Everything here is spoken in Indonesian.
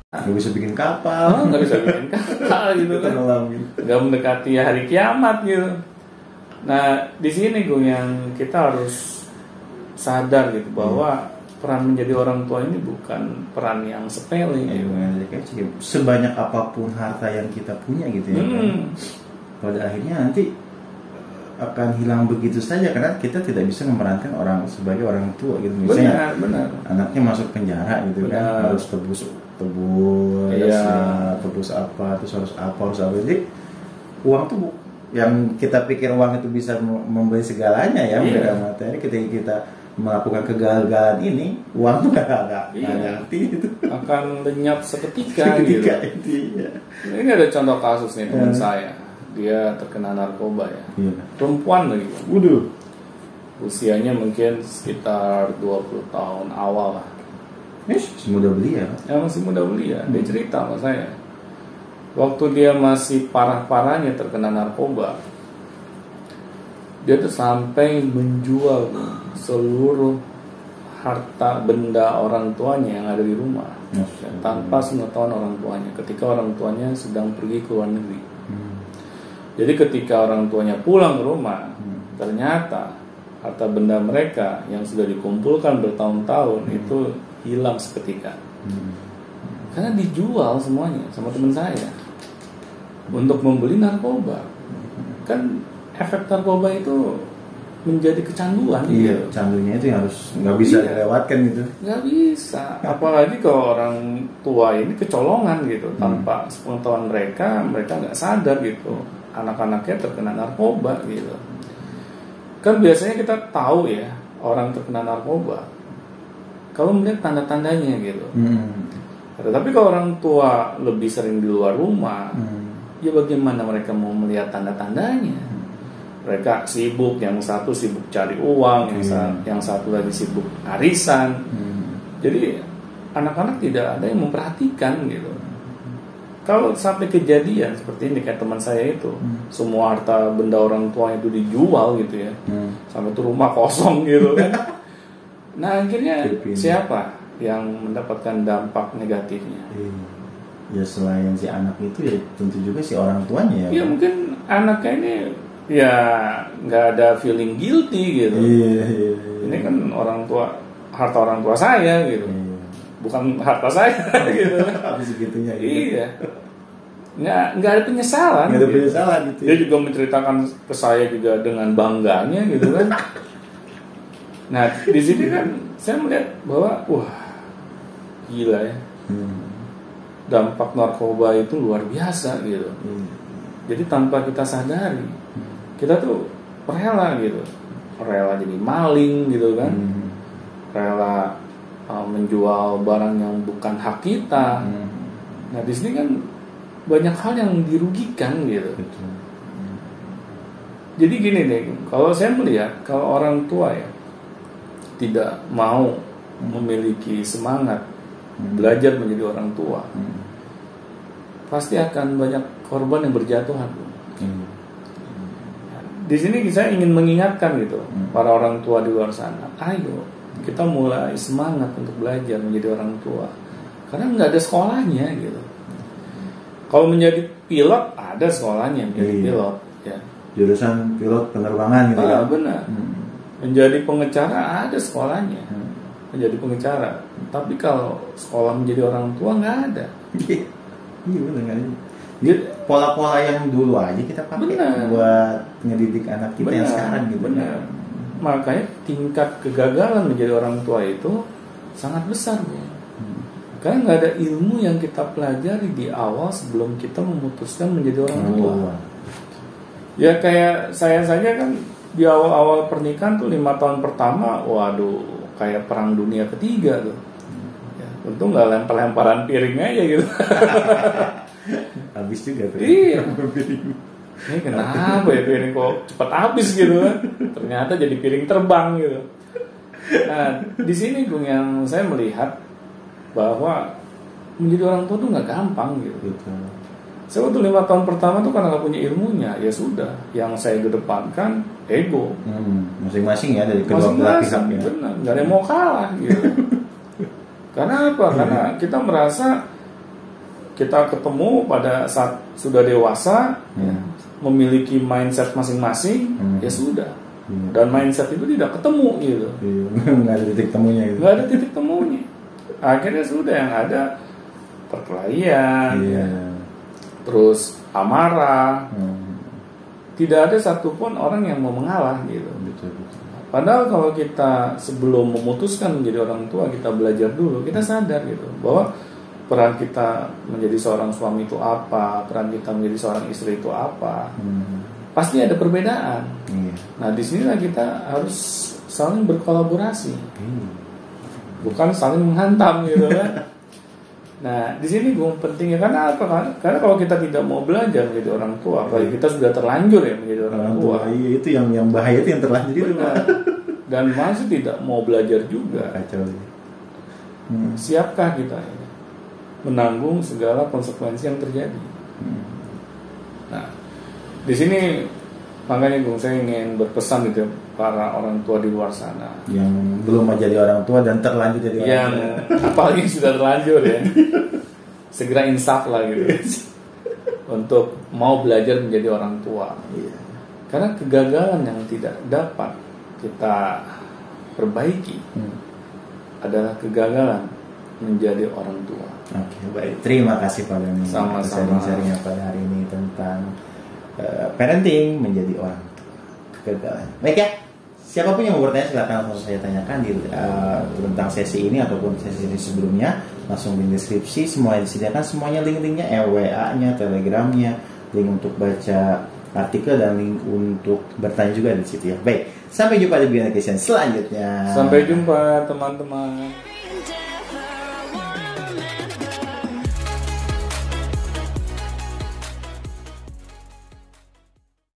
nggak bisa bikin kapal, nggak bisa bikin kapal gitu kan, nggak mendekati hari kiamat gitu. Nah di sini Gung yang kita harus sadar gitu bahwa peran menjadi orang tua ini bukan peran yang sepele gitu. Sebanyak apapun harta yang kita punya gitu ya kan? Pada akhirnya nanti akan hilang begitu saja karena kita tidak bisa memerankan orang sebagai orang tua gitu. Misalnya benar. Anaknya masuk penjara gitu kan, harus tebus apa, terus harus apa. Jadi uang tuh yang kita pikir uang itu bisa membeli segalanya ya, memberikan materi. Ketika kita melakukan kegagalan ini, uang tuh gak arti itu, akan lenyap seketika gitu. Ini ada contoh kasus nih teman saya, dia terkena narkoba ya, perempuan lagi, usianya mungkin sekitar 20 tahun awal lah. Masih muda belia. Masih muda belia. Dia cerita sama saya, waktu dia masih parah-parahnya terkena narkoba, dia tuh sampai menjual seluruh harta benda orang tuanya yang ada di rumah tanpa pengetahuan orang tuanya ketika orang tuanya sedang pergi ke luar negeri. Jadi ketika orang tuanya pulang ke rumah, ternyata harta benda mereka yang sudah dikumpulkan bertahun-tahun itu hilang seketika. Karena dijual semuanya sama teman saya untuk membeli narkoba. Kan efek narkoba itu menjadi kecanduan. Iya, gitu. Candunya itu harus nggak bisa dilewatkan gitu. Nggak bisa. Apalagi kalau orang tua ini kecolongan gitu, tanpa sepengetahuan mereka nggak sadar gitu. Anak-anaknya terkena narkoba gitu. Kan biasanya kita tahu ya orang terkena narkoba kalau melihat tanda-tandanya gitu. Tapi kalau orang tua lebih sering di luar rumah, ya bagaimana mereka mau melihat tanda-tandanya? Mereka sibuk, yang satu sibuk cari uang, yang satu lagi sibuk arisan. Jadi anak-anak tidak ada yang memperhatikan gitu. Kalau sampai kejadian seperti ini kayak teman saya itu, semua harta benda orang tua itu dijual gitu ya, sampai itu rumah kosong gitu kan. Nah akhirnya siapa yang mendapatkan dampak negatifnya? Ya selain si anak itu ya tentu juga si orang tuanya ya. Ya mungkin anaknya ini ya nggak ada feeling guilty gitu. Ini kan orang tua, harta orang tua saya gitu, bukan harta saya gitu. Habis segitunya gitu. Iya, nggak ada penyesalan. Nggak ada penyesalan gitu. Dia juga menceritakan ke saya juga dengan bangganya gitu kan. Nah di sini kan saya melihat bahwa wah gila ya, dampak narkoba itu luar biasa gitu. Jadi tanpa kita sadari, kita tuh rela gitu, rela jadi maling gitu kan, rela menjual barang yang bukan hak kita. Nah di sini kan banyak hal yang dirugikan gitu. Jadi gini deh, kalau saya melihat kalau orang tua ya tidak mau memiliki semangat belajar menjadi orang tua, pasti akan banyak korban yang berjatuhan. Di sini saya ingin mengingatkan gitu, para orang tua di luar sana, ayo kita mulai semangat untuk belajar menjadi orang tua, karena nggak ada sekolahnya gitu. Kalau menjadi pilot ada sekolahnya menjadi pilot, ya. Jurusan pilot penerbangan gitu kan. Benar. Menjadi pengecara ada sekolahnya, menjadi pengecara. Tapi kalau sekolah menjadi orang tua nggak ada. Iya benar. Jadi pola-pola yang dulu aja kita pakai buat ngedidik anak kita yang sekarang gitu. Benar. Makanya tingkat kegagalan menjadi orang tua itu sangat besar, ya. Karena nggak ada ilmu yang kita pelajari di awal sebelum kita memutuskan menjadi orang tua. Ya kayak saya saja kan di awal-awal pernikahan tuh 5 tahun pertama, waduh kayak perang dunia ketiga tuh. Ya, tentu nggak lempar-lemparan piring aja gitu. Habis juga tuh. Iya. Ini kenapa ya piring kok cepat habis gitu kan? Ternyata jadi piring terbang gitu. Nah di sini Bung yang saya melihat bahwa menjadi orang tua tuh nggak gampang gitu. Saya waktu 5 tahun pertama tuh karena nggak punya ilmunya, ya sudah. Yang saya kedepankan ego. Masing-masing ya dari kedua belah pihak. Benar, nggak ada yang mau kalah gitu. Karena apa? Karena kita merasa kita ketemu pada saat sudah dewasa, memiliki mindset masing-masing, ya sudah. Dan mindset itu tidak ketemu gitu. Nggak ada titik temunya gitu. Nggak ada titik temunya. Akhirnya sudah yang ada perkelahian, terus amarah. Tidak ada satupun orang yang mau mengalah gitu. Betul. Padahal kalau kita sebelum memutuskan menjadi orang tua, kita belajar dulu, kita sadar gitu bahwa peran kita menjadi seorang suami itu apa, peran kita menjadi seorang istri itu apa. Pasti ada perbedaan. Nah, disinilah kita harus saling berkolaborasi, bukan saling menghantam gitu kan. Nah, di sini gue pentingnya karena apa kan? Karena kalau kita tidak mau belajar menjadi orang tua, apalagi kita sudah terlanjur ya menjadi orang tua. Iya, itu yang bahaya itu yang terlanjur itu. Dan masih tidak mau belajar juga. Kacau. Siapkah kita ini menanggung segala konsekuensi yang terjadi? Nah, di sini makanya saya ingin berpesan gitu para orang tua di luar sana yang belum menjadi orang tua dan terlanjur jadi orang tua. Apalagi sudah terlanjur ya, segera insaf lah gitu untuk mau belajar menjadi orang tua. Karena kegagalan yang tidak dapat kita perbaiki adalah kegagalan menjadi orang tua. Oke, baik. Terima kasih Pak Dani. Sama-sama. Sharing-sharingnya pada hari ini tentang parenting menjadi orang tua, kegagalan. Baik ya, siapapun yang mau bertanya silakan langsung saya tanyakan di tentang sesi ini ataupun sesi sebelumnya, langsung di deskripsi semuanya disediakan, semuanya link-linknya, WA-nya, Telegramnya, link untuk baca artikel dan link untuk bertanya juga di situ ya. Baik, sampai jumpa di Beyond Education selanjutnya. Sampai jumpa teman-teman.